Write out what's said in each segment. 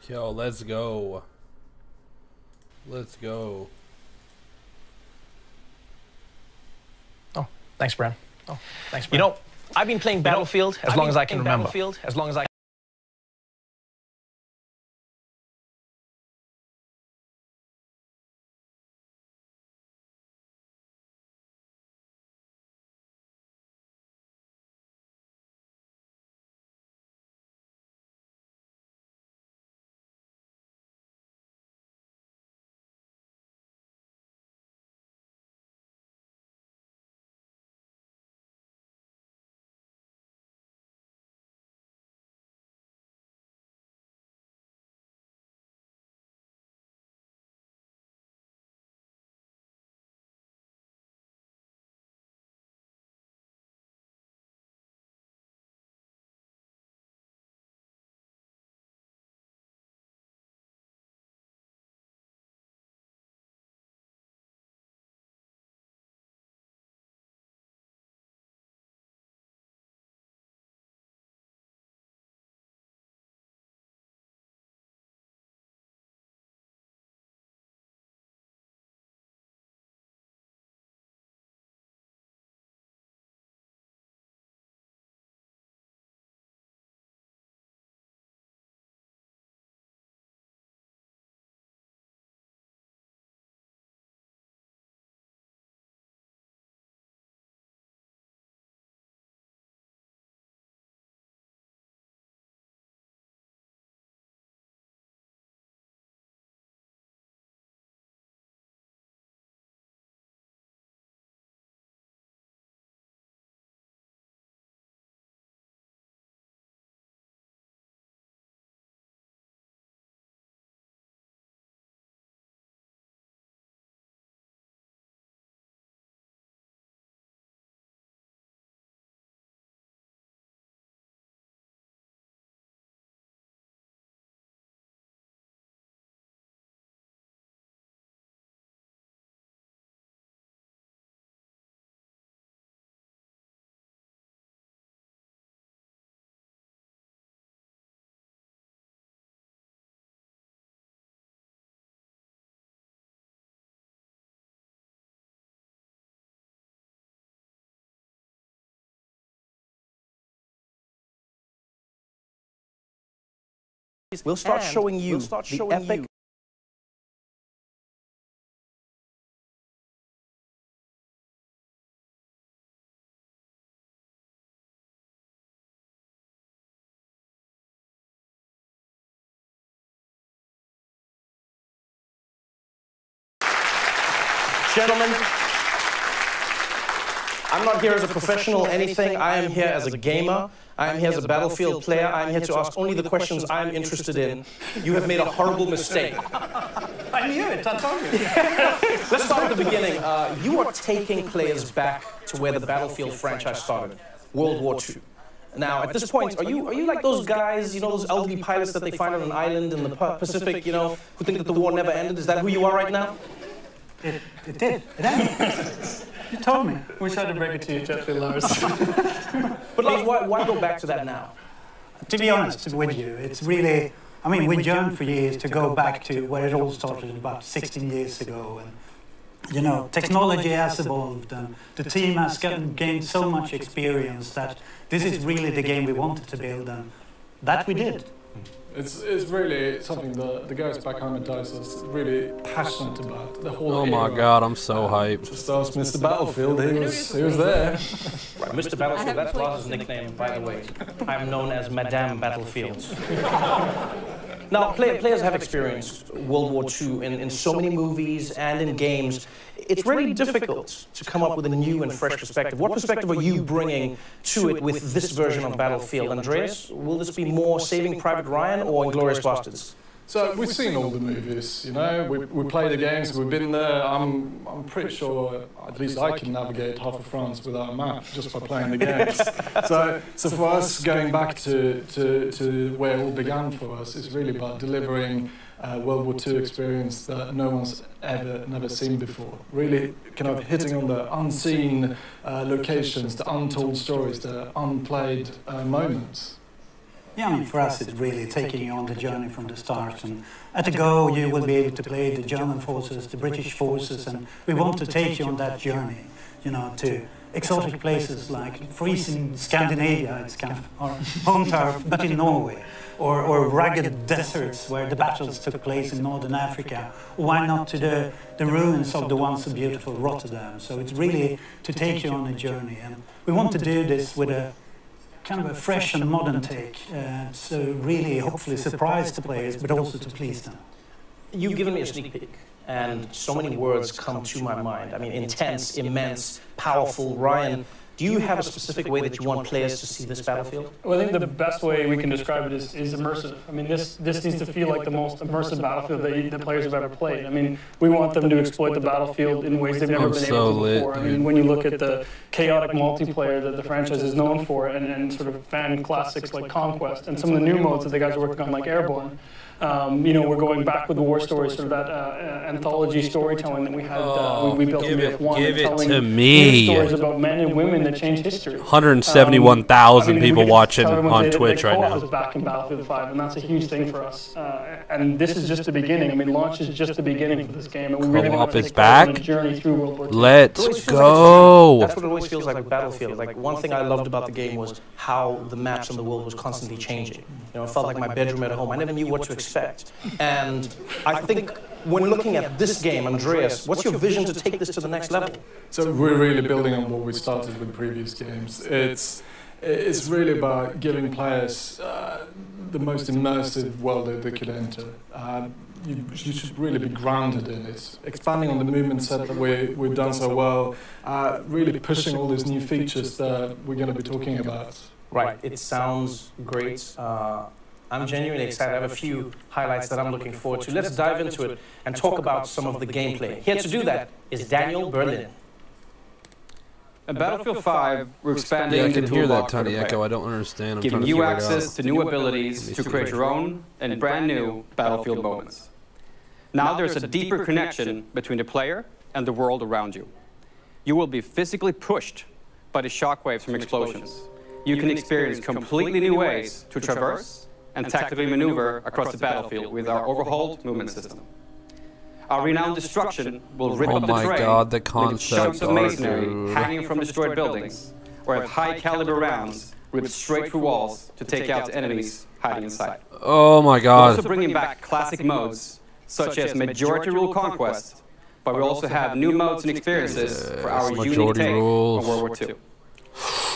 Yo, let's go. Let's go. Oh, thanks, Bran. Oh, thanks, Bran. You know, I've been playing Battlefield as long as I can remember. As long as I we'll start showing you the epic. Gentlemen, I'm not here as a professional anything. I am here as a gamer. I am here as a Battlefield player. I am here to ask only the questions I am interested in. You have made a horrible mistake. I knew it, I told you. Let's start at the beginning. You are taking players back to where the Battlefield franchise started, World War II. Now, at this point, are you like those guys, you know, those elderly pilots that they find on an island in the Pacific, you know, who think that the war never ended? Is that who you are right now? It did. It ended. You told me. We tried to break it to you gently, Lars. But Lars, why go back to that now? To be honest with you, it's really, I mean, we yearned for years to go back to where it all started about 16 years ago. And, you know, technology has evolved and the team has gained so much experience that this is really the game we wanted to build, and that we did. It's really something the guys back home at DICE are really passionate about. The whole Oh my god, I'm so hyped. Just ask Mr. Battlefield, he was there. Right, Mr. Battlefield, that's Lars's nickname, by the way. I'm known as Madame Battlefield. Now, players have experienced World War II in so many movies and in games. It's really difficult to come up with a new and fresh perspective. What perspective are you bringing to it with this version of Battlefield? Andreas, will this be more Saving Private Ryan or Inglourious Basterds? So we've seen all the movies, you know, we play the games, we've been there. I'm pretty sure at least I can navigate half of France without a map just by playing the games. So for us, going back to where it all began for us, it's really about delivering World War II experience that no one's never seen before. Really kind of hitting on the unseen locations, the untold stories, the unplayed moments. Yeah, I mean, for us, it's really taking you on the journey from the start. And at the go, you will be able to play the German forces, the British forces, and we want to take you on that journey, you know, to exotic places like freezing Scandinavia, it's kind of our home turf, but in Norway, or rugged deserts where the battles took place in northern Africa. Why not to the ruins of the once so beautiful Rotterdam? So it's really to take you on a journey, and we want to do this with a kind of a fresh and modern take, so really hopefully surprise the players, but also to please them. You've given me a sneak peek, and so many words come to my mind. I mean, intense, immense, powerful. Ryan, do you have a specific way that you want players to see this battlefield? Well, I think the best way we can describe it is immersive. I mean, this needs to feel like the most immersive battlefield that the players have ever played. I mean, we want them to exploit the battlefield in ways they've never been able to before. I mean, when you look at the chaotic multiplayer that the franchise is known for, and sort of fan classics like Conquest, and some of the new modes that the guys are working on like Airborne, you know, we're going back with the war stories, sort of that anthology storytelling that we had. We built in BF1, give it telling to me. stories about men and women that changed history. 171,000 people we watching tell everyone on that Twitch right co-op now. is back in Battlefield 5, and that's a huge thing for us. And this is just the beginning. I mean, launch is just the beginning for this game, and we really want to Co-op is take players on back? a journey through World War II. Let's go. That's what it always feels like with Battlefield. Like, one thing I loved about the game was how the maps and the world was constantly changing. You know, it felt like my bedroom at home. I never knew what to expect. And I think when looking at this game, Andreas, what's your vision to take this to the next level? So we're really building on what we started with previous games. It's really about giving players the most immersive world that they could enter. You should really be grounded in it. Expanding on the movement set that we've done so well, really pushing all these new features that we're going to be talking about. Right, it sounds great. I'm genuinely excited. I have a few highlights that I'm looking forward to. Let's dive into it and talk about some of the gameplay. Here to do that is Daniel Berlin. In Battlefield 5, we're expanding Yeah, I can the hear that toolbox for tiny the echo. player, I don't understand. I'm giving trying to you figure it access out. to new abilities to create your own and brand new Battlefield moments. Now there's a deeper connection between the player and the world around you. You will be physically pushed by the shockwaves from explosions. You can experience completely new ways to traverse and tactically maneuver across the battlefield with our overhauled movement system. Our renowned destruction will rip up the terrain, God, the leaving concept chunks of art, masonry dude. hanging from destroyed buildings, or have high-caliber rounds ripped straight through walls to take out the enemies hiding inside. Oh my We're God. also bringing back classic modes, such as Majority Rule Conquest, but we also have new modes and experiences for our unique Majority take rules. on World War II.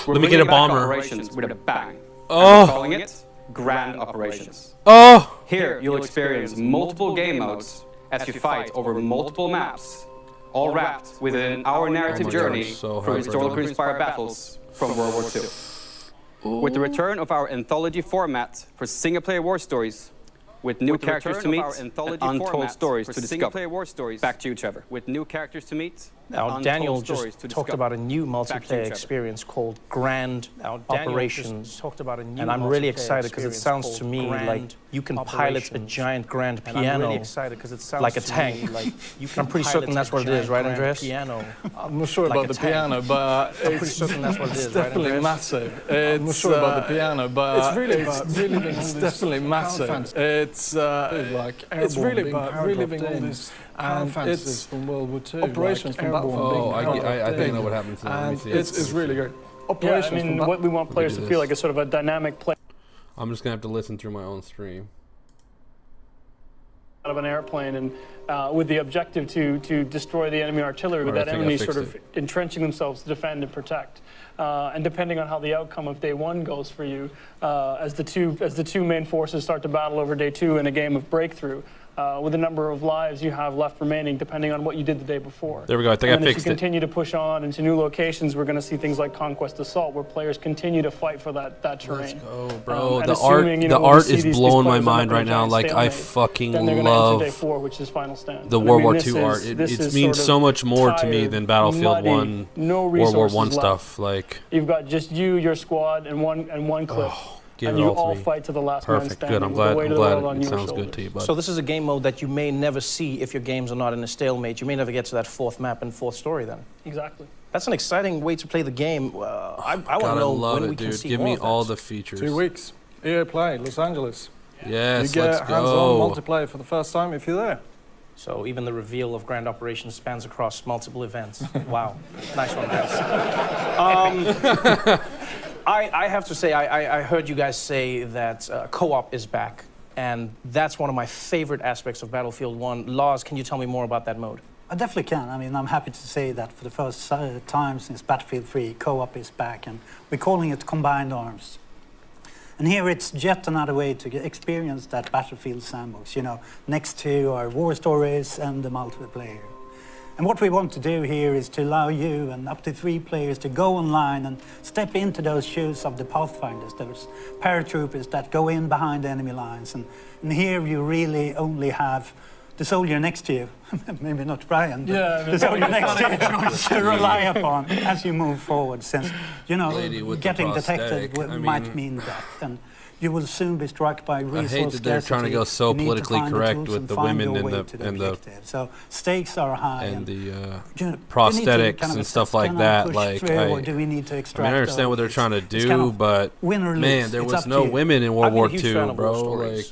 We're Let me get a bringing back bomber. Operations with a bang. Oh. And we're calling it Grand Operations. Oh. Here, you'll experience multiple game modes as you fight over multiple maps, all wrapped within our narrative Oh my God, I'm journey so through hyped historically right now. inspired battles from World War II. With the return of our anthology format for single-player war stories, with new characters to meet and untold stories to discover. Back to you, Trevor. With new characters to meet. Now, Daniel just talked about a new multiplayer experience called Grand Operations. And I'm really excited because it sounds to me like you can pilot a giant grand piano like a tank. I'm pretty certain that's what it is, right, Andreas? I'm not sure about the piano, but it's definitely massive. I'm not sure about the piano, but it's definitely massive. It's really about reliving all this. And it's from World War II. Operations from Battlefield. Oh, I think I know what happened to them. Let me see. It's really good. Yeah, Operations I mean, what we want players to feel like is sort of a dynamic play I'm just gonna have to listen through my own stream. out of an airplane, and with the objective to destroy the enemy artillery, with Alright, that I think I enemy fixed sort of entrenching themselves to defend and protect. And depending on how the outcome of day one goes for you, as the two main forces start to battle over day two in a game of breakthrough, with the number of lives you have left remaining, depending on what you did the day before. There we go. I think I and fixed as you it. continue to push on into new locations, we're going to see things like Conquest Assault, where players continue to fight for that terrain. Oh, bro, And the assuming, you know, the when we art see is these blowing my players mind up in right a now. giant Like I stalemate, fucking then they're going to enter day love 4, which is Final Stand. the And World I mean, War this II art. is- It this is means sort so of much more to me tired, than Battlefield muddy, 1, no World War resources 1 left. stuff. Like, You've got just you, your squad, and one clip. give and it you all to all me. fight to the last man Perfect. standing. Good. I'm with the glad. weight I'm of the world glad on it your sounds good shoulders. to you, bud. So this is a game mode that you may never see if your games are not in a stalemate. You may never get to that fourth map and fourth story then. Exactly. That's an exciting way to play the game. I want to God, I know love when it, we can dude. see Give more me of all that. the features. 2 weeks. EA Play, Los Angeles. Yes, you get let's hands-on go. multiplayer for the first time if you're there. So even the reveal of Grand Operations spans across multiple events. Wow, nice one, guys. I have to say, I heard you guys say that co-op is back, and that's one of my favorite aspects of Battlefield 1. lolz, can you tell me more about that mode? I definitely can. I mean, I'm happy to say that for the first time since Battlefield 3, co-op is back, and we're calling it Combined Arms. And here it's yet another way to experience that Battlefield sandbox, you know, next to our war stories and the multiplayer. And what we want to do here is to allow you and up to 3 players to go online and step into those shoes of the Pathfinders, those paratroopers that go in behind enemy lines. And here you really only have the soldier next to you, maybe not Brian, but the soldier next to you to rely upon as you move forward, since, you know, getting detected might mean death. And you will soon be struck by resource scarcity. I hate that they're trying to go so politically correct with the women and the so stakes are high and the prosthetics and stuff like that. Like, or do we need to extract? I mean, I understand what they're trying to do, but man, there was no women in World War II, bro. Like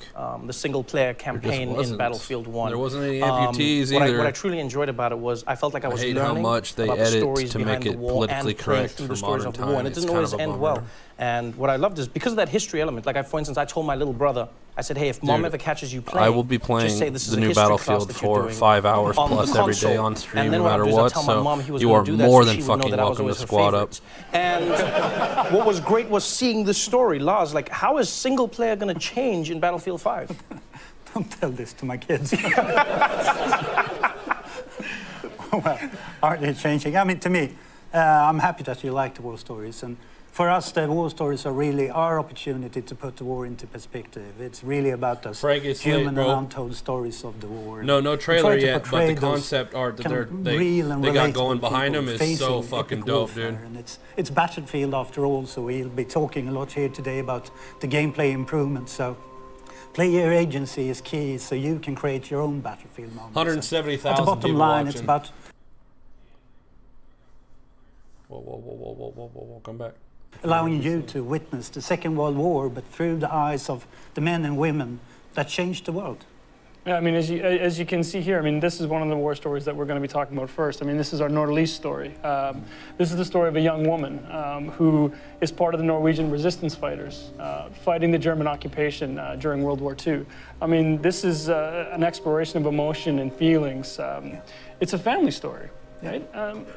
the single-player campaign in Battlefield 1. There wasn't any amputees either. What I truly enjoyed about it was I felt like I was learning how much they about the edit stories to behind make the it war politically and playing correct through for the stories modern of the war, and it time. didn't always end well. And what I loved is because of that history element. Like, for instance, I told my little brother, I said, hey, if Mom ever catches you playing, I will be playing just say this is the a new history Battlefield class for 5 hours plus every day on stream, no matter what. So you are more than fucking welcome to squad up. And what was great was seeing the story. lolz, like, how is single player going to change in Battlefield 5? Don't tell this to my kids. Well, are they changing? I mean, to me, I'm happy that you like the war stories, and for us, the war stories are really our opportunity to put the war into perspective. It's really about those human and untold stories of the war. No trailer yet, but the concept art that they got going behind them is so fucking dope, dude. And it's Battlefield after all, so we'll be talking a lot here today about the gameplay improvements. So player agency is key, so you can create your own Battlefield moments. 170,000 At the bottom line, it's about... Whoa, come back. Allowing you to witness the Second World War, but through the eyes of the men and women that changed the world. Yeah, I mean, as you can see here, I mean, this is one of the war stories that we're going to be talking about first. I mean, this is our Nordlys story. This is the story of a young woman who is part of the Norwegian resistance fighters fighting the German occupation during World War II. I mean, this is an exploration of emotion and feelings. It's a family story. Right?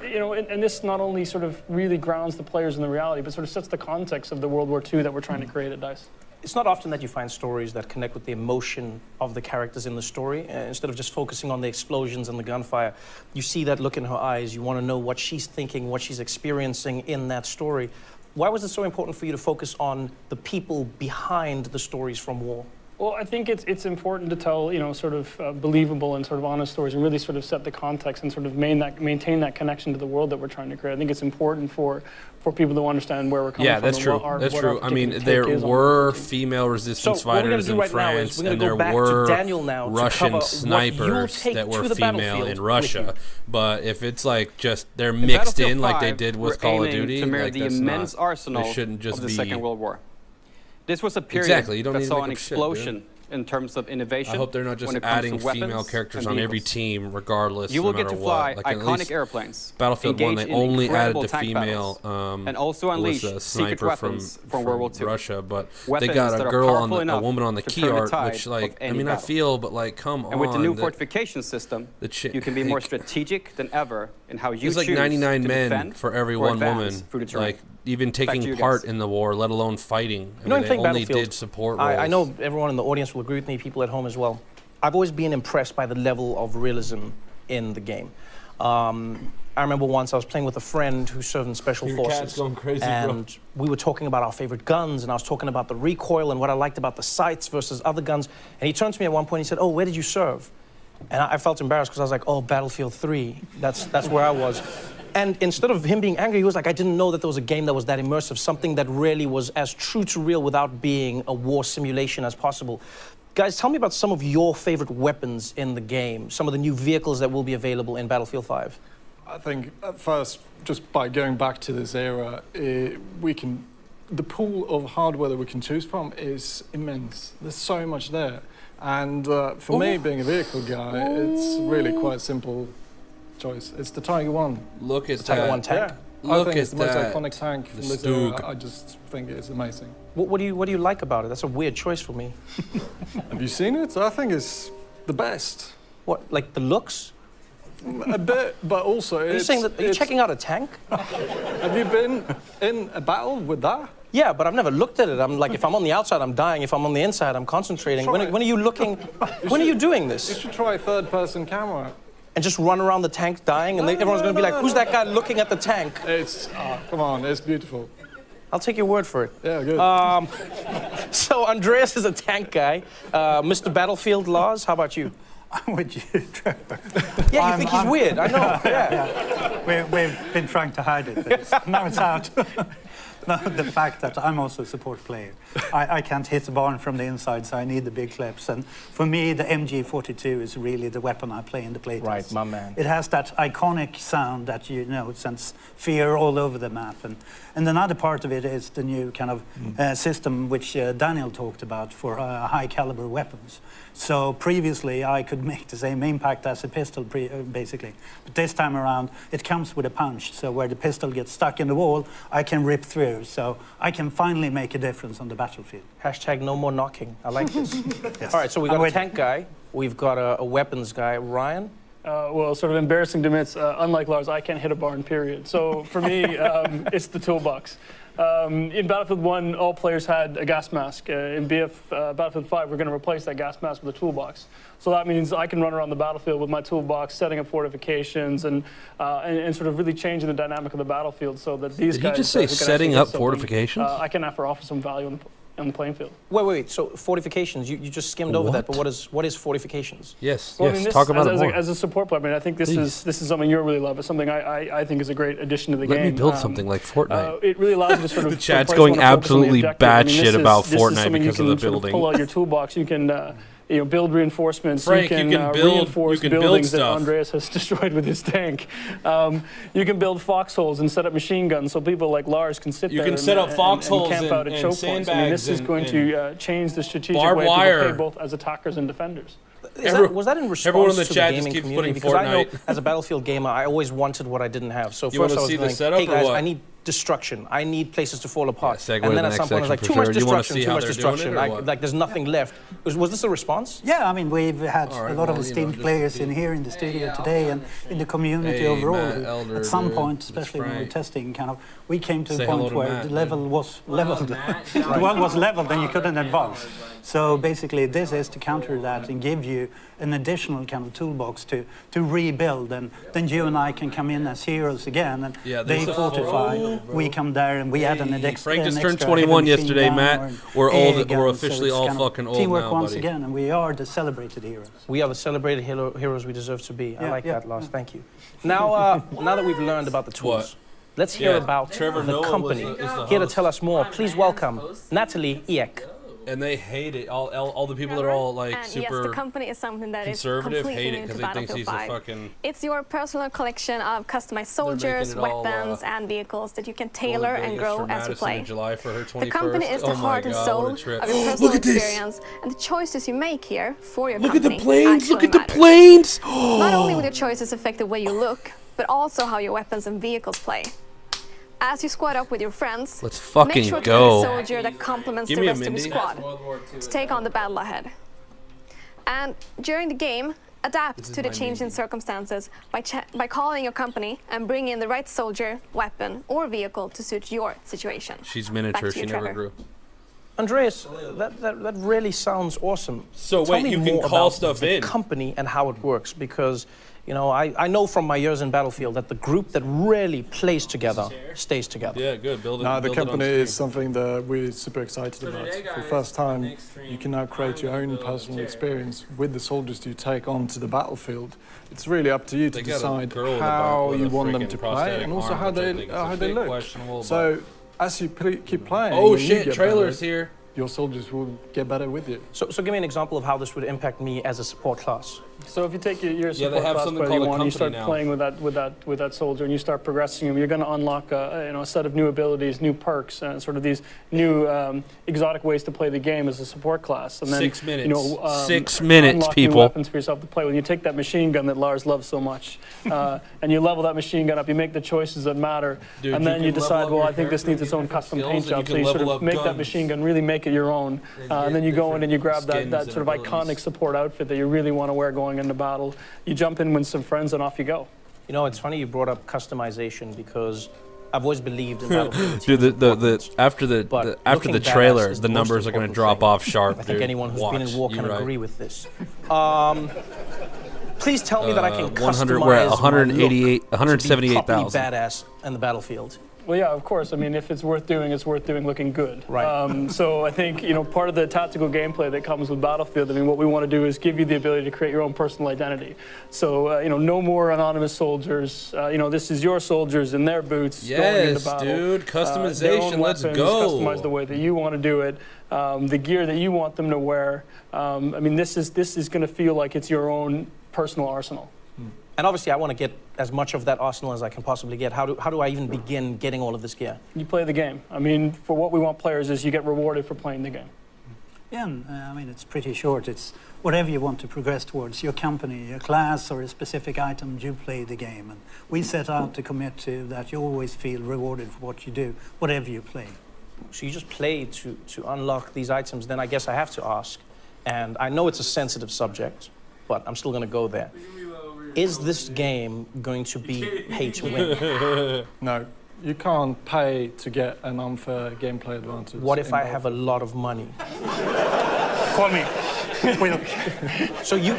You know, and this not only sort of really grounds the players in the reality, but sort of sets the context of the World War II that we're trying to create at DICE. It's not often that you find stories that connect with the emotion of the characters in the story. Instead of just focusing on the explosions and the gunfire, you see that look in her eyes. You want to know what she's thinking, what she's experiencing in that story. Why was it so important for you to focus on the people behind the stories from war? Well, I think it's important to tell, you know, sort of believable and sort of honest stories and really sort of set the context and sort of maintain that connection to the world that we're trying to create. I think it's important for people to understand where we're coming from. Yeah, that's true. That's true. I mean, there were female resistance fighters in France, and there were Russian snipers that were female in Russia. But if it's like just they're mixed in like they did with Call of Duty, to mirror like the immense arsenal of the Second World War. This was a period that saw an explosion in terms of innovation. I hope they're not just adding female characters on every team, regardless. You will get to fly like iconic airplanes. Battlefield 1, they only added the female. And also unleash secret weapons from World War II. Russia, but they got a girl on a woman on the key art, which, like, I mean, I feel, but like, come on. And with the new fortification system, you can be more strategic than ever in how you choose to defend. There's like 99 men for every one woman. Like, even taking part in the war, let alone fighting. You know, they only did support roles. I know everyone in the audience will agree with me, people at home as well. I've always been impressed by the level of realism in the game. I remember once I was playing with a friend who served in Special Forces. Cat's going crazy, and we were talking about our favorite guns, and I was talking about the recoil and what I liked about the sights versus other guns. And he turned to me at one point and he said, "Oh, where did you serve?" And I felt embarrassed because I was like, "Oh, Battlefield 3. That's where I was." And instead of him being angry, he was like, "I didn't know that there was a game that was that immersive, something that really was as true to real without being a war simulation as possible." Guys, tell me about some of your favorite weapons in the game, some of the new vehicles that will be available in Battlefield 5. I think at first, just by going back to this era, we can the pool of hardware that we can choose from is immense. There's so much there. And for me, being a vehicle guy, it's really quite a simple choice. It's the Tiger 1. Look at that. Tiger 1 tank. Yeah. I think it's the most iconic tank from this era. I just think it's amazing. What do you like about it? That's a weird choice for me. Have you seen it? I think it's the best. What, like the looks? A bit, but also are you saying that? Are you checking out a tank? Have you been in a battle with that? Yeah, but I've never looked at it. I'm like, if I'm on the outside, I'm dying. If I'm on the inside, I'm concentrating. When are you looking? When are you doing this? You should try a third-person camera. And just run around the tank dying, and everyone's going to be like, who's that guy looking at the tank? It's, come on, it's beautiful. I'll take your word for it. Yeah, good. So Andreas is a tank guy. Mr. Battlefield Laws, how about you? I'm with you, Trevor. Yeah, you think he's weird, I know, yeah. We've been trying to hide it, but now it's out. No, the fact that I'm also a support player. I can't hit the barn from the inside, so I need the big clips. And for me, the MG42 is really the weapon I play in the playtest. Right, my man. It has that iconic sound that, you know, sends fear all over the map. And another part of it is the new kind of system which Daniel talked about for high-caliber weapons. So previously, I could make the same impact as a pistol, basically. But this time around, it comes with a punch. So where the pistol gets stuck in the wall, I can rip through. So I can finally make a difference on the battlefield. Hashtag no more knocking. I like this. Yes. All right, so we've got a tank guy. We've got a weapons guy. Ryan? Well, sort of embarrassing to admit, unlike Lars, I can't hit a barn, period. So for me, it's the toolbox. In Battlefield 1, all players had a gas mask. In Battlefield 5, we're going to replace that gas mask with a toolbox. So that means I can run around the battlefield with my toolbox, setting up fortifications, and sort of really changing the dynamic of the battlefield so that these guys... Did he just say setting up fortifications? I can offer some value on the playing field. Wait. So fortifications, you just skimmed over that, but what is fortifications? Yes, well, yes. I mean, Talk about it more. As a support player, I mean, I think this is something you really love. It's something I think is a great addition to the game. Let me build something like Fortnite. It really allows you to sort of... The chat's going absolutely batshit about Fortnite because of the building. Pull out your toolbox. You can... build reinforcements. Frank, you can reinforce buildings that Andreas has destroyed with his tank. You can build foxholes and set up machine guns so people like Lars can sit there. You can set up foxholes and camp out at choke points. I mean, this is going to change the strategic way people play both as attackers and defenders. Was that in response everyone in the to chat the gaming just keeps community? putting Because I know, Fortnite. as a Battlefield gamer, I always wanted what I didn't have. So You first want I to see was the going, setup hey or guys, what? I need destruction. I need places to fall apart. segue And to then the at some next point I was like, section too much for sure. You wanna destruction, see too how much they're doing destruction. it or what? Like there's nothing left. Was this a response? Yeah, I mean, we've had Right, a lot of well, esteemed just players in here in the studio today and in the community overall. Matt Elder, At some dude. point, That's especially when we were Frank. testing, kind of, we came to Say a hello point to where Matt, the level was leveled. The world was leveled and you couldn't advance. So basically, this is to counter that and give you an additional kind of toolbox to rebuild, and then you and I can come in as heroes again, and they fortify. We come there and we add an extra. Frank just turned 21 yesterday, Matt. We're old. We're officially all fucking old teamwork now, once buddy. again, and we are the celebrated heroes. We are the celebrated heroes we deserve to be. I like that, Lars. Thank you. Now, now that we've learned about the tools, let's hear about the company. Here to tell us more, please welcome Natalie Eek. And they hate it. All the people that are all like and super yes, the company is something that conservative is hate it because they think he's a fucking... It's your personal collection of customized soldiers, weapons, and vehicles that you can tailor and grow as you play. The company is the heart and soul of your personal experience, and the choices you make here for your company. Look at the planes! Look at the matters. planes! Not only will your choices affect the way you look, but also how your weapons and vehicles play. As you squad up with your friends, let's fucking make sure to go. pick a soldier that complements the rest of your squad to take on the battle ahead. And during the game, adapt to the changing circumstances by calling your company and bring in the right soldier, weapon, or vehicle to suit your situation. She's miniature. She never grew. Andreas, that really sounds awesome. So Tell wait, me you can more call about stuff the in. company and how it works, because you know I know from my years in Battlefield that the group that really plays together stays together. Yeah, good. Build it. No, the build it company on is something that we're super excited about. For the first time, you can now create your own personal experience with the soldiers you take onto the battlefield. It's really up to you to decide how you want them to play and also how they look. So as you keep playing, oh shit! Trailers here. Your soldiers will get better with you. So give me an example of how this would impact me as a support class. So if you take your support class player you want, and you start playing with that soldier, and you start progressing him, you're going to unlock a set of new abilities, new perks, and sort of these new exotic ways to play the game as a support class. And then 6 minutes. 6 minutes, people. New weapons for yourself to play with. You take that machine gun that Lars loves so much, and you level that machine gun up. You make the choices that matter, dude, and then you decide, well, I think this needs its own custom paint job. So you sort of make that machine gun, really make it your own, and then you go in and you grab that sort of iconic support outfit that you really want to wear going into battle. You jump in with some friends and off you go. You know, it's funny you brought up customization because I've always believed in Battlefield. Dude, after the trailer, the numbers are going to drop off sharp. I think anyone who's been in war can agree with this. Please tell me that I can customize we're at 178,000. Badass in the Battlefield. Well, yeah, of course. I mean, if it's worth doing looking good. Right. So I think, you know, part of the tactical gameplay that comes with Battlefield, I mean, what we want to do is give you the ability to create your own personal identity. So, you know, no more anonymous soldiers. You know, this is your soldiers in their boots going into battle. Yes, dude, customization, let's go. Customize the way that you want to do it, the gear that you want them to wear. I mean, this is going to feel like it's your own personal arsenal. And obviously, I want to get as much of that arsenal as I can possibly get. How do I even begin getting all of this gear? You play the game. I mean, for what we want players is you get rewarded for playing the game. Yeah, I mean, it's pretty short. It's whatever you want to progress towards, your company, your class, or a specific item, you play the game. And we set out to commit to that you always feel rewarded for what you do, whatever you play. So you just play to unlock these items, then I guess I have to ask, and I know it's a sensitive subject, but I'm still going to go there. Is this game going to be pay to win? No, you can't pay to get an unfair gameplay advantage. What if I have a lot of money? Call me. So you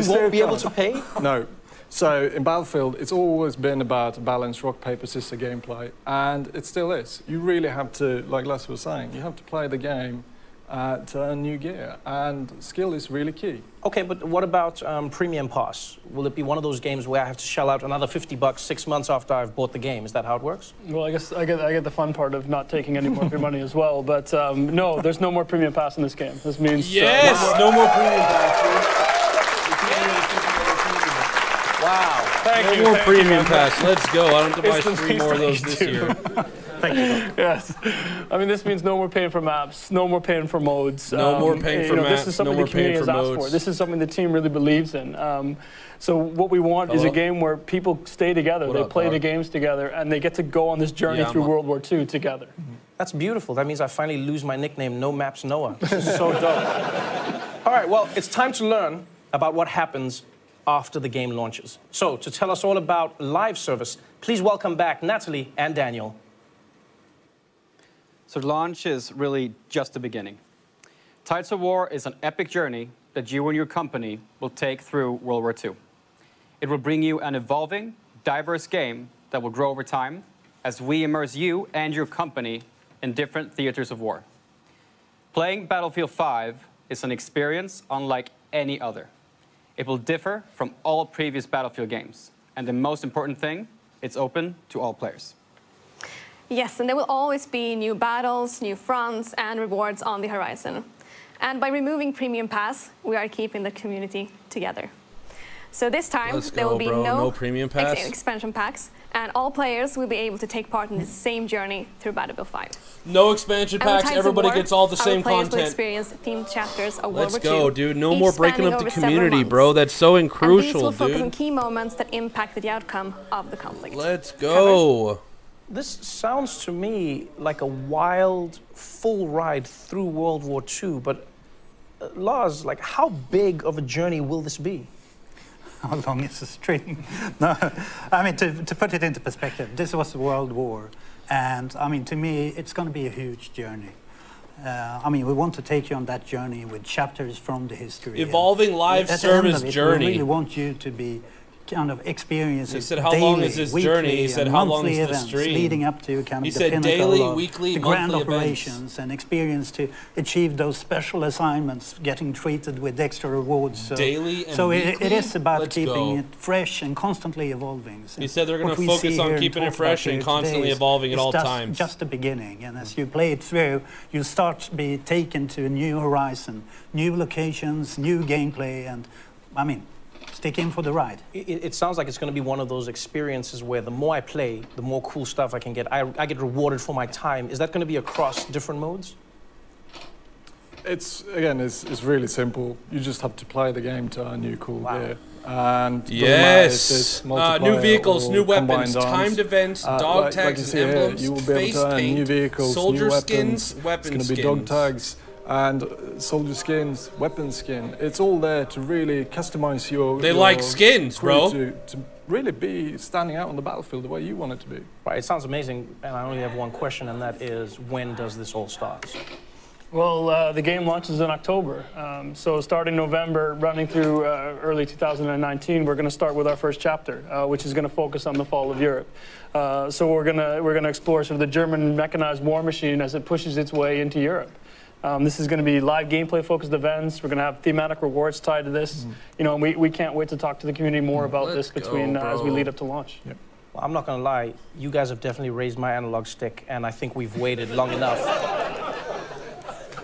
won't be able to pay? No. So in Battlefield, it's always been about balanced rock, paper, scissors gameplay, and it still is. You really have to, like Les was saying, you have to play the game to earn new gear, and skill is really key. Okay, but what about Premium Pass? Will it be one of those games where I have to shell out another $50 6 months after I've bought the game? Is that how it works? Well, I guess I get the fun part of not taking any more of your money as well, but no, there's no more Premium Pass in this game. This means... Yes! No more Premium Pass, Wow. Thank you. No more Premium Pass. Let's go. I don't have to buy 3 more of those this year. Thank you. Yes. I mean, this means no more paying for maps, no more paying for modes. No more paying for maps, this is something the community has asked for. This is something the team really believes in. So what we want is a game where people stay together, they play the games together, and they get to go on this journey through World War II together. That's beautiful. That means I finally lose my nickname, No Maps Noah. This is so dope. All right, well, it's time to learn about what happens after the game launches. So to tell us all about live service, please welcome back Natalie and Daniel. So launch is really just the beginning. Tides of War is an epic journey that you and your company will take through World War II. It will bring you an evolving, diverse game that will grow over time as we immerse you and your company in different theaters of war. Playing Battlefield 5 is an experience unlike any other. It will differ from all previous Battlefield games. And the most important thing, it's open to all players. Yes, and there will always be new battles, new fronts, and rewards on the horizon. And by removing Premium Pass, we are keeping the community together. So this time, there will be no Premium Pass expansion packs, and all players will be able to take part in the same journey through Battlefield 5. No expansion packs, everybody gets all the same content. Will experience themed chapters of World War II. Let's go, dude. No more breaking up the community, bro. That's so crucial, dude. And these will focus on key moments that impacted the outcome of the conflict. Let's go. This sounds to me like a wild, full ride through World War II, but Lars, like, how big of a journey will this be? How long is the string? No, I mean, to put it into perspective, this was a world war, and I mean, to me, it's going to be a huge journey. I mean, we want to take you on that journey with chapters from the history. Evolving live service journey. We really want you to be kind of experience. He said, how long is this journey? He said, how long is the stream? Leading up to kind of the pinnacle daily, of weekly, the grand monthly operations events. And experience to achieve those special assignments, getting treated with extra rewards. So, daily and so weekly? it is about keeping it fresh and constantly evolving. So he said they're going to focus on keeping it fresh and constantly evolving at all times. Just the beginning, and as you play it through, you start to be taken to a new horizon, new locations, new gameplay, and I mean, stick in for the ride. It sounds like it's going to be one of those experiences where the more I play, the more cool stuff I can get. I get rewarded for my time. Is that going to be across different modes? It's really simple. You just have to play the game to earn new cool gear. And yes, new vehicles, new weapons, timed events, dog tags, and emblems, you will be able to earn new vehicles, soldier new skins, weapon skins. It's going to be dog tags and soldier skins, weapon skin. It's all there to really customize your. They like skins, bro. To really be standing out on the battlefield the way you want it to be. Right. It sounds amazing, and I only have one question, and that is, when does this all start? Well, the game launches in October. So starting November, running through early 2019, we're going to start with our first chapter, which is going to focus on the fall of Europe. So we're going to explore sort of the German mechanized war machine as it pushes its way into Europe. This is going to be live gameplay-focused events. We're going to have thematic rewards tied to this. You know, we can't wait to talk to the community more about this as we lead up to launch. Yep. Well, I'm not going to lie. You guys have definitely raised my analog stick, and I think we've waited long enough.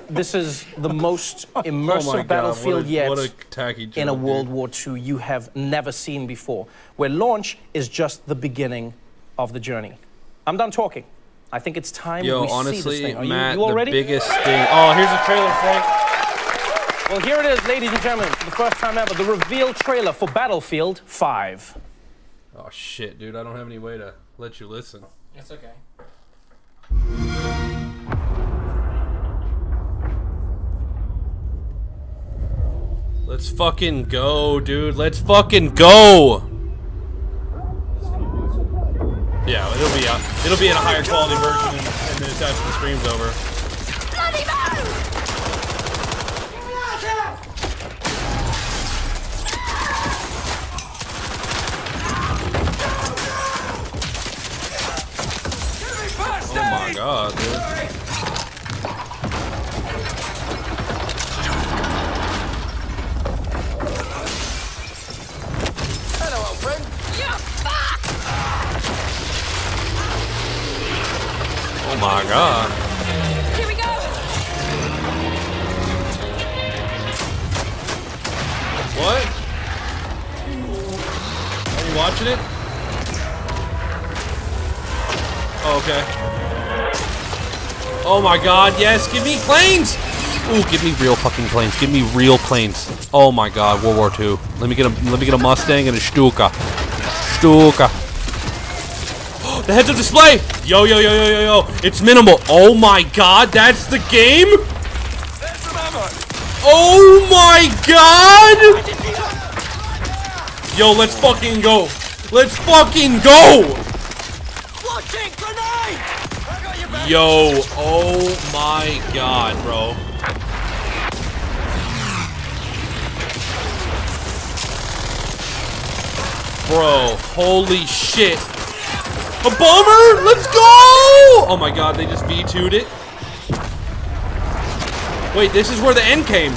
This is the most immersive battlefield yet in a World War II you have never seen before, where launch is just the beginning of the journey. I'm done talking. I think it's time we honestly, see this thing. Are Matt, you all ready? The biggest thing. Oh, here's a trailer, Frank. Well, here it is, ladies and gentlemen, for the first time ever, the reveal trailer for Battlefield 5. Oh, shit, dude. I don't have any way to let you listen. It's okay. Let's fucking go, dude. Let's fucking go. Yeah, it'll be in a higher quality version and then it's after the stream's over. Bloody move! Oh my god, dude. Oh my god. Here we go. What? Are you watching it? Oh, okay. Oh my god, yes, give me planes! Ooh, give me real fucking planes. Give me real planes. Oh my god, World War II. Let me get a Mustang and a Stuka. Stuka. The heads-up display! Yo, yo, yo, yo, yo, yo. It's minimal. Oh my god, that's the game? Oh my god! Yo, let's fucking go. Let's fucking go! Yo, oh my god, bro. Bro, holy shit. A bomber? Let's go! Oh my god, they just V2'd it. Wait, this is where the end came.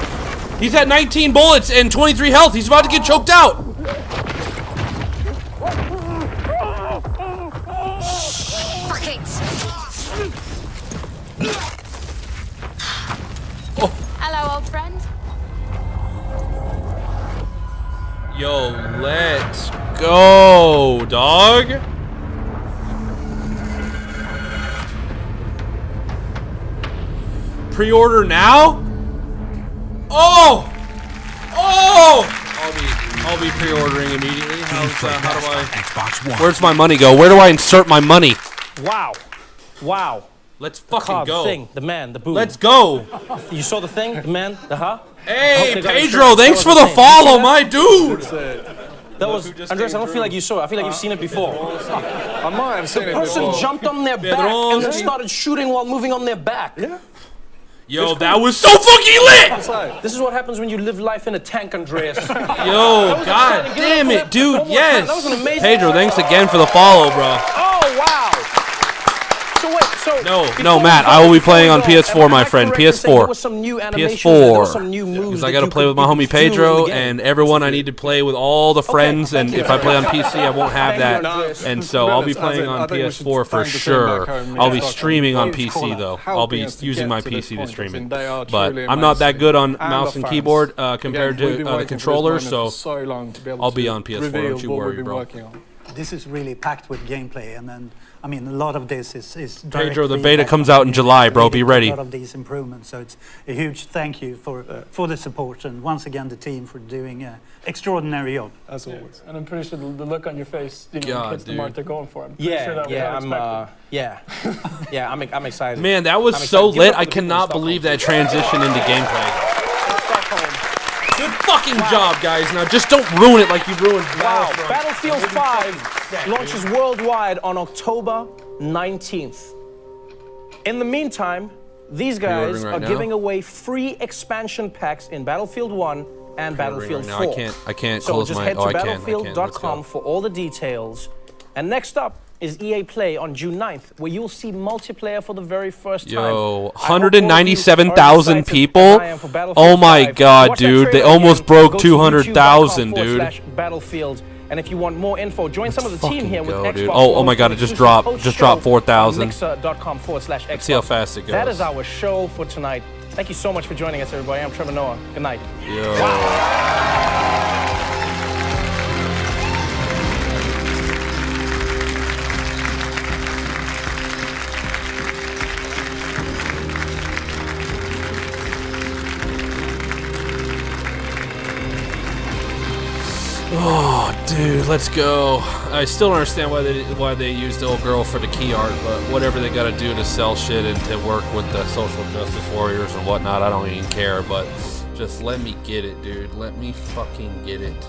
He's at 19 bullets and 23 health. He's about to get choked out. Fuck it. Oh. Hello, old friend. Yo, let's go, dog. Pre-order now? Oh! Oh! I'll be pre-ordering immediately. How do I? Xbox One. Where's my money go? Where do I insert my money? Wow. Wow. Let's fucking go. The thing, the man, the boom. Let's go. You saw the thing, the man, the huh? Hey, Pedro, thanks for the follow, my dude. That was, Andres, I don't feel like you saw it. I feel like you've seen it before. I might have seen it before. The person jumped on their back and then started shooting while moving on their back. Yeah. Yo, that was so fucking lit! This is what happens when you live life in a tank, Andreas. Yo, god damn it, dude, yes! That was an amazing Pedro, thanks again for the follow, bro. Oh, wow! So wait, No, Matt. I will be playing on PS4, my friend. PS4. PS4. Because I got to play with my homie Pedro and everyone. I need to play with all the friends. And if I play on PC, I won't have that. And so I'll be playing on PS4 for sure. I'll be streaming on PC though. I'll be using my PC to stream it. But I'm not that good on mouse and keyboard compared to the controller, so I'll be on PS4. Don't you worry, bro. This is really packed with gameplay, and then I mean a lot of this is Pedro, the beta comes out in July, bro. Be ready. A lot of these improvements, so it's a huge thank you for the support, and once again the team for doing an extraordinary job. As always. And I'm pretty sure the look on your face, hits the mark they're going for. I'm I'm excited. Man, that was so lit. I cannot believe that transition into gameplay. Good fucking job, guys. Now just don't ruin it like you ruined Battlefield 5 launches worldwide on October 19th. In the meantime, these guys are giving away free expansion packs in Battlefield 1 and Battlefield 4. I can't so close just my... head to battlefield.com for all the details. And next up is EA Play on June 9th, where you'll see multiplayer for the very first time. Yo, 197,000 people? Oh my god, dude. They almost broke 200,000, dude. Battlefield. And if you want more info, join some of the team here with Xbox. Oh my god, it just dropped. Just dropped 4,000. Mixer.com/Xbox. Let's see how fast it goes. That is our show for tonight. Thank you so much for joining us, everybody. I'm Trevor Noah. Good night. Yo. Wow. Oh, dude, let's go. I still don't understand why they used the old girl for the key art, but whatever they gotta do to sell shit and to work with the social justice warriors and whatnot, I don't even care, but just let me get it, dude. Let me fucking get it.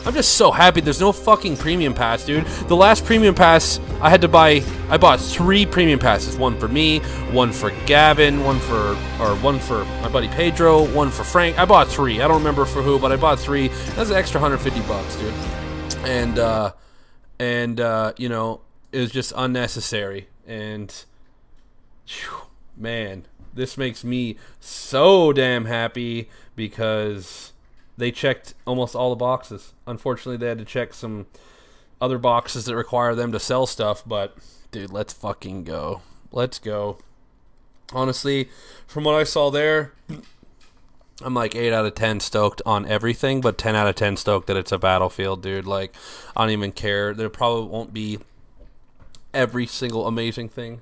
I'm just so happy there's no fucking premium pass, dude. The last premium pass I had to buy, I bought 3 premium passes. One for me, one for Gavin, one for my buddy Pedro, one for Frank. I bought 3. I don't remember for who, but I bought 3. That's an extra $150, dude. And you know, it was just unnecessary. And whew, man, this makes me so damn happy because they checked almost all the boxes. Unfortunately, they had to check some other boxes that require them to sell stuff, but dude, let's fucking go. Let's go. Honestly, from what I saw there, I'm like 8 out of 10 stoked on everything, but 10 out of 10 stoked that it's a Battlefield, dude. Like, I don't even care. There probably won't be every single amazing thing.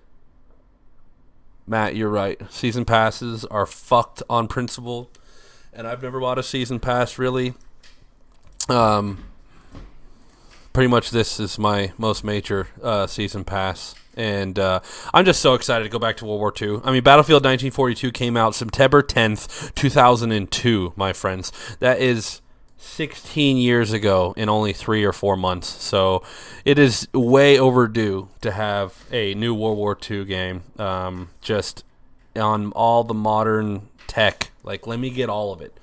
Matt, you're right. Season passes are fucked on principle. And I've never bought a season pass, really. Pretty much this is my most major season pass. And I'm just so excited to go back to World War II. I mean, Battlefield 1942 came out September 10th, 2002, my friends. That is 16 years ago in only 3 or 4 months. So it is way overdue to have a new World War II game just on all the modern tech. Like, let me get all of it.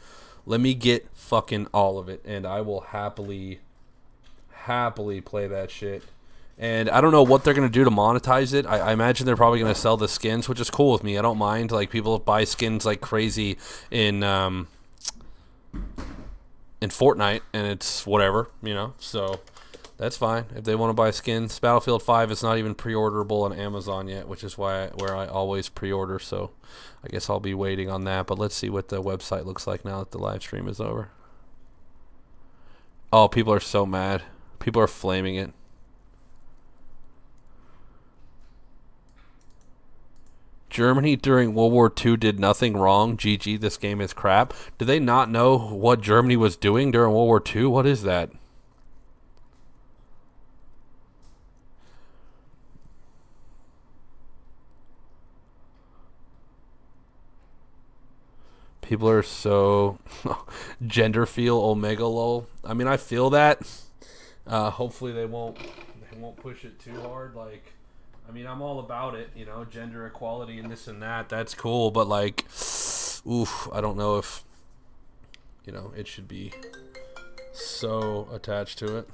Let me get fucking all of it, and I will happily play that shit. And I don't know what they're gonna do to monetize it. I imagine they're probably gonna sell the skins, which is cool with me. I don't mind. Like, people buy skins like crazy in Fortnite, and it's whatever, you know. So that's fine if they want to buy skins. Battlefield 5 is not even pre-orderable on Amazon yet, which is where I always pre-order. So I guess I'll be waiting on that. But let's see what the website looks like now that the live stream is over. Oh, people are so mad. People are flaming it. Germany during World War II did nothing wrong. GG, this game is crap. Do they not know what Germany was doing during World War II? What is that? People are so gender feel omega lol. I mean, I feel that. Hopefully they won't push it too hard. Like, I mean, I'm all about it, you know, gender equality and this and that. That's cool, but like, oof, I don't know if, you know, it should be so attached to it.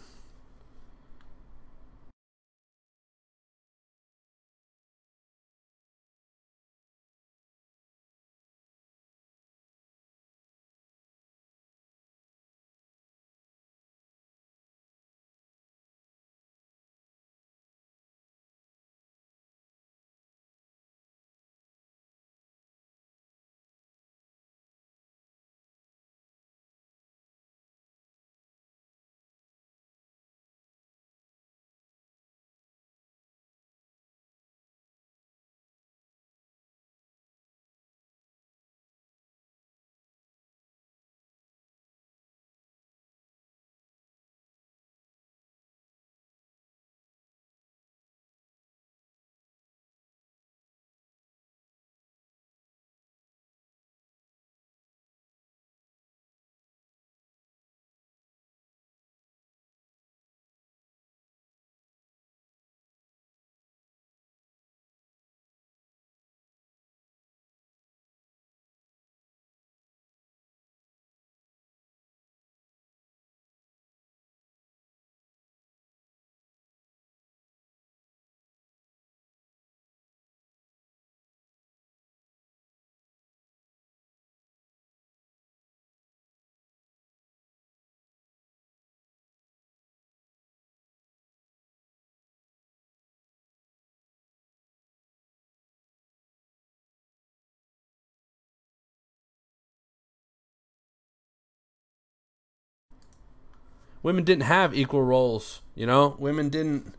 women didn't have equal roles. You know, women didn't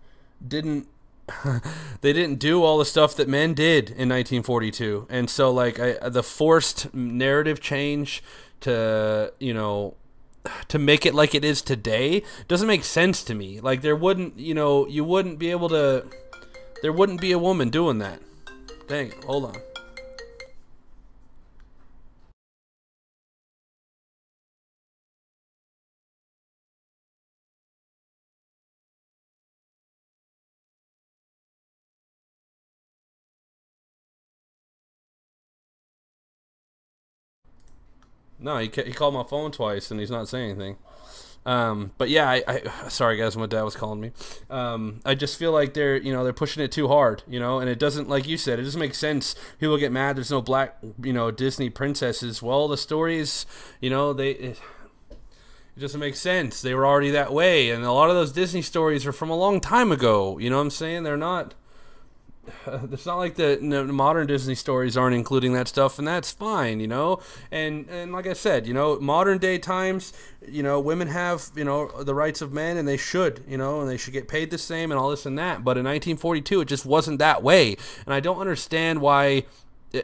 they didn't do all the stuff that men did in 1942. And so like the forced narrative change to, you know, to make it like it is today doesn't make sense to me. Like there wouldn't, you know, you wouldn't be able to, there wouldn't be a woman doing that. Dang it, hold on. No, he called my phone twice and he's not saying anything. But yeah, I sorry guys, my dad was calling me. I just feel like they're pushing it too hard, you know, and it doesn't, like you said, it doesn't make sense. People get mad. There's no black, you know, Disney princesses. Well, the stories, you know, it doesn't make sense. They were already that way, and a lot of those Disney stories are from a long time ago. You know what I'm saying? They're not. It's not like the modern Disney stories aren't including that stuff, and that's fine, you know. And like I said, you know, modern day times, you know, women have, you know, the rights of men, and they should, you know, and they should get paid the same and all this and that. But in 1942, it just wasn't that way, and I don't understand why they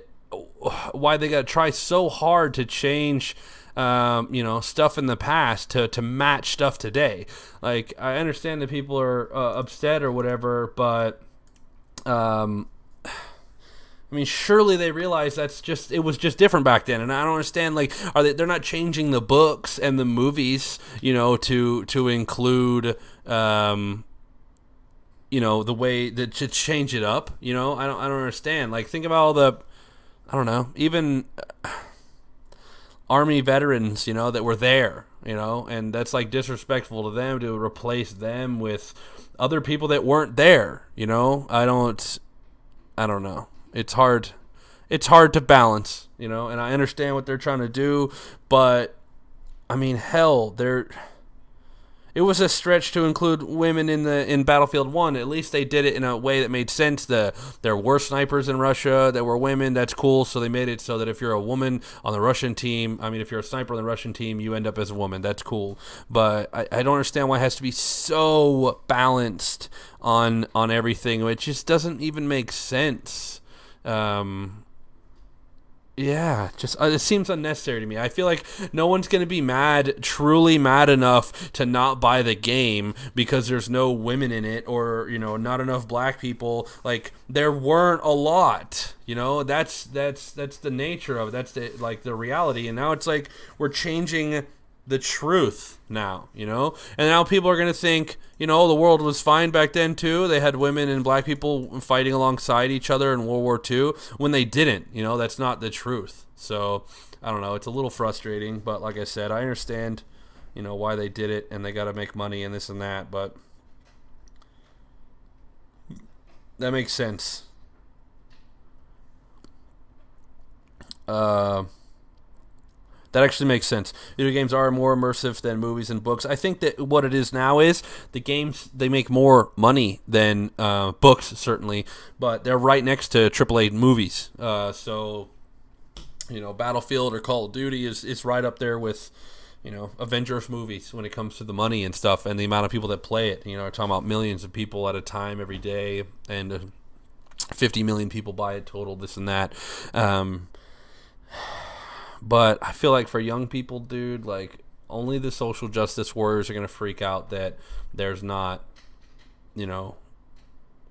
got to try so hard to change. You know, stuff in the past to match stuff today. Like, I understand that people are upset or whatever, but I mean, surely they realize it was just different back then, and I don't understand. Like, they're not changing the books and the movies, you know, to include, you know, the way that to change it up. You know, I don't understand. Like, think about all the, I don't know, even Army veterans, you know, that were there, you know, and that's like disrespectful to them to replace them with other people that weren't there, you know. I don't know. It's hard to balance, you know, and I understand what they're trying to do, but I mean, hell, it was a stretch to include women in Battlefield 1. At least they did it in a way that made sense. There were snipers in Russia that were women. That's cool. So they made it so that if you're a woman on the Russian team, I mean, if you're a sniper on the Russian team, you end up as a woman. That's cool. But I don't understand why it has to be so balanced on everything. It just doesn't even make sense. Yeah, just it seems unnecessary to me. I feel like no one's going to be truly mad enough to not buy the game because there's no women in it, or, you know, not enough black people. Like, there weren't a lot, you know. That's the nature of it. That's the reality. And now it's like we're changing the truth now, you know. And now people are going to think, you know, the world was fine back then too. They had women and black people fighting alongside each other in World War II when they didn't, you know. That's not the truth. So I don't know, it's a little frustrating, but like I said, I understand, you know, why they did it, and they got to make money and this and that, but that makes sense. That actually makes sense. Video games are more immersive than movies and books. I think that what it is now is the games, they make more money than books, certainly, but they're right next to AAA movies. So, you know, Battlefield or Call of Duty is right up there with, you know, Avengers movies when it comes to the money and stuff and the amount of people that play it. You know, we're talking about millions of people at a time every day, and 50 million people buy it total, this and that. But I feel like for young people, dude, like, only the social justice warriors are going to freak out that there's not, you know,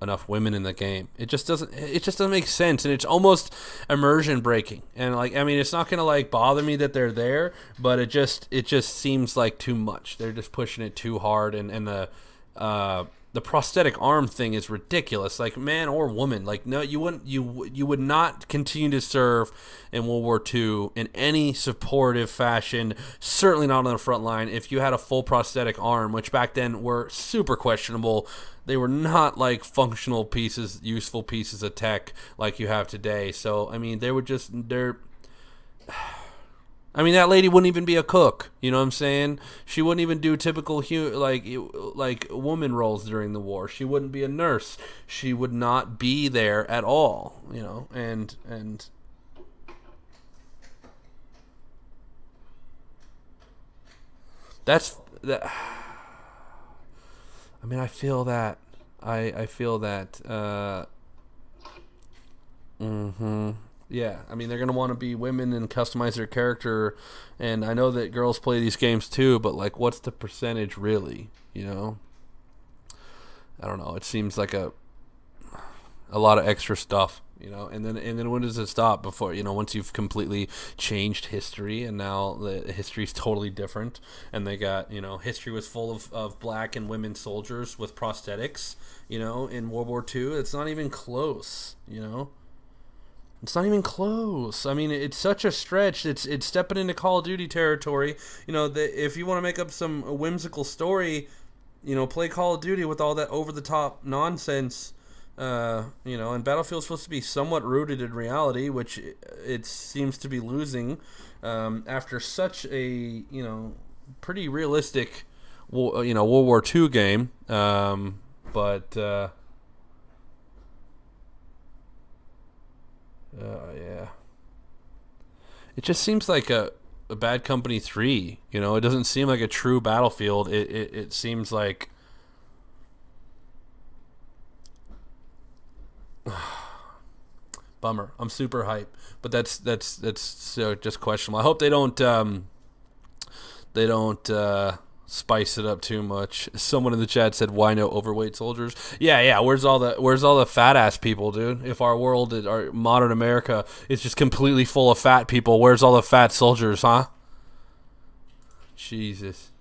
enough women in the game. It just doesn't make sense, and it's almost immersion breaking. And, like, I mean, it's not going to, like, bother me that they're there, but it just seems like too much. They're just pushing it too hard, and the prosthetic arm thing is ridiculous. Like, man or woman, like, no, you would not continue to serve in World War II in any supportive fashion, certainly not on the front line, if you had a full prosthetic arm, which back then were super questionable. They were not like functional pieces, useful pieces of tech like you have today. So, I mean, I mean, that lady wouldn't even be a cook. You know what I'm saying? She wouldn't even do typical like woman roles during the war. She wouldn't be a nurse. She would not be there at all. You know, and that's that. I mean, I feel that. I feel that. Yeah, I mean, they're going to want to be women and customize their character, and I know that girls play these games too, but, like, what's the percentage really, you know? I don't know. It seems like a lot of extra stuff, you know, and then when does it stop? Before, you know, once you've completely changed history and now the history's totally different, and they got, you know, history was full of black and women soldiers with prosthetics, you know, in World War II. It's not even close, you know. It's not even close. I mean, it's such a stretch. It's stepping into Call of Duty territory. You know, if you want to make up some whimsical story, you know, play Call of Duty with all that over-the-top nonsense. You know, and Battlefield's supposed to be somewhat rooted in reality, which it seems to be losing after such a, you know, pretty realistic, you know, World War II game. Yeah. It just seems like a Bad Company 3, you know? It doesn't seem like a true Battlefield. It seems like... Bummer. I'm super hyped. But that's just questionable. I hope they don't spice it up too much. Someone in the chat said, "Why no overweight soldiers?" Yeah. Where's all the fat ass people, dude? If our world, our modern America, is just completely full of fat people, where's all the fat soldiers, huh? Jesus.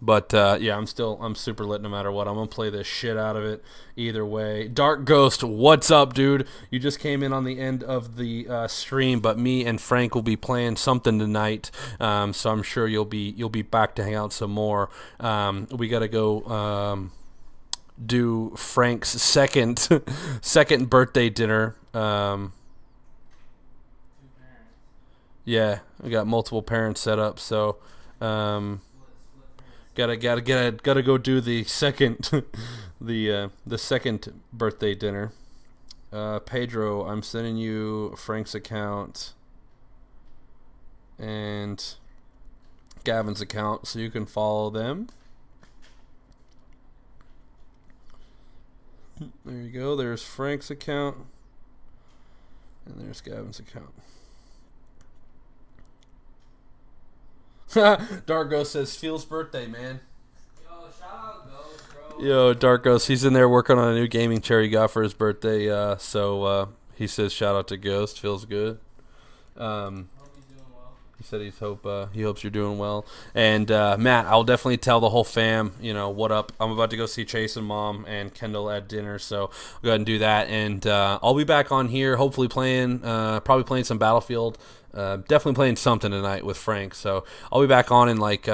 But yeah, I'm super lit no matter what. I'm gonna play the shit out of it either way. Dark Ghost, what's up, dude? You just came in on the end of the stream, but me and Frank will be playing something tonight. So I'm sure you'll be back to hang out some more. We gotta go do Frank's second birthday dinner. Yeah, we got multiple parents set up, so. Gotta go do the second the second birthday dinner. Pedro, I'm sending you Frank's account and Gavin's account so you can follow them. There you go. There's Frank's account and there's Gavin's account. Dark Ghost says, "Feels birthday, man." Yo, shout out Ghost, bro. Yo, Dark Ghost, he's in there working on a new gaming chair he got for his birthday. So he says, "Shout out to Ghost, feels good." Hope he's doing well. He said he hopes you're doing well. And Matt, I'll definitely tell the whole fam, you know, what up. I'm about to go see Chase and Mom and Kendall at dinner, so I'll go ahead and do that. And I'll be back on here, hopefully probably playing some Battlefield. Definitely playing something tonight with Frank, so I'll be back on in like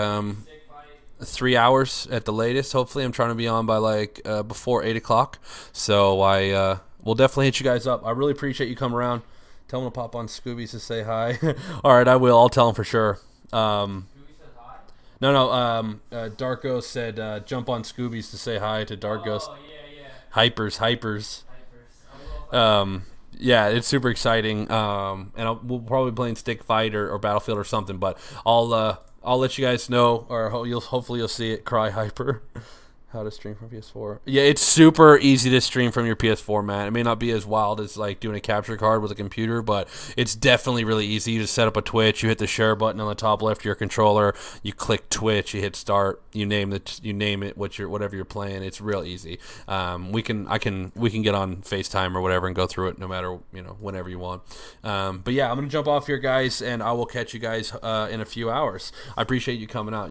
3 hours at the latest. Hopefully, I'm trying to be on by like before 8 o'clock. So I will definitely hit you guys up. I really appreciate you coming around. Tell him to pop on Scooby's to say hi. All right, I will. I'll tell him for sure. Scooby says hi? No. Dark Ghost said jump on Scooby's to say hi to Dark Ghost. Oh yeah. Hypers. Yeah, it's super exciting. And we'll probably be playing Stick Fight or Battlefield or something. But I'll let you guys know, or hopefully you'll see it. Cry Hyper. How to stream from PS4. Yeah, it's super easy to stream from your PS4, man. It may not be as wild as like doing a capture card with a computer, but it's definitely really easy. You just set up a Twitch, you hit the share button on the top left of your controller, you click Twitch, you hit start, you name it whatever you're playing. It's real easy. We can get on FaceTime or whatever and go through it no matter, you know, whenever you want. But yeah, I'm gonna jump off here, guys, and I will catch you guys in a few hours. I appreciate you coming out.